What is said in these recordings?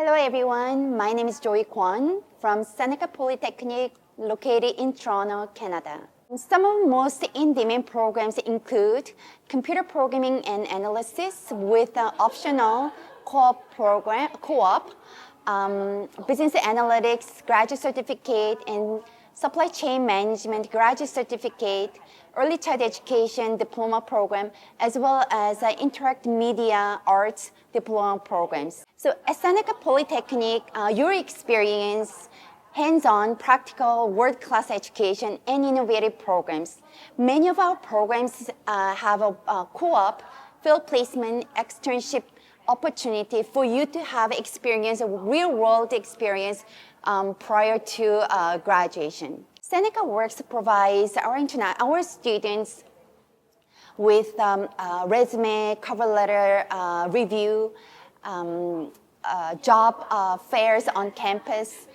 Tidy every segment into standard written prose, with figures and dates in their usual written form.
Hello everyone, my name is Joy Kwon from Seneca Polytechnic located in Toronto, Canada. Some of the most in-demand programs include computer programming and analysis with an optional co-op, business analytics graduate certificate, and supply chain management graduate certificate, early child education diploma program, as well as interact media arts diploma programs. So at Seneca Polytechnic, your experience hands-on, practical, world-class education, and innovative programs. Many of our programs have a co-op, field placement, externship opportunity for you to have experience, a real-world experience prior to graduation. Seneca Works provides our students with resume, cover letter review, job fairs on campus,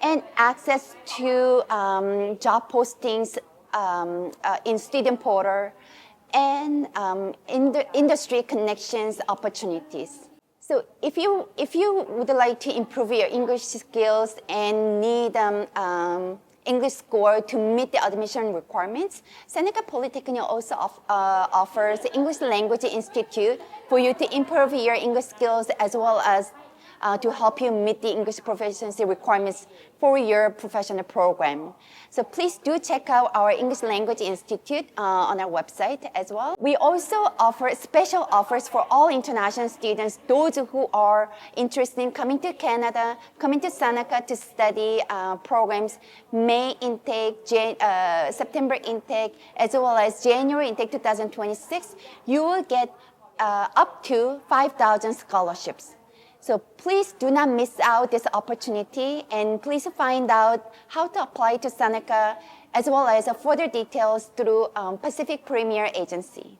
and access to job postings in student portal and industry connections opportunities. So if you would like to improve your English skills and need English score to meet the admission requirements, Seneca Polytechnic also offers English Language Institute for you to improve your English skills as well as to help you meet the English proficiency requirements for your professional program. So please do check out our English Language Institute on our website as well. We also offer special offers for all international students, those who are interested in coming to Canada, coming to Seneca to study programs, May intake, September intake, as well as January intake 2026. You will get up to 5,000 scholarships. So please do not miss out this opportunity, and please find out how to apply to Seneca as well as further details through Pacific Premier Agency.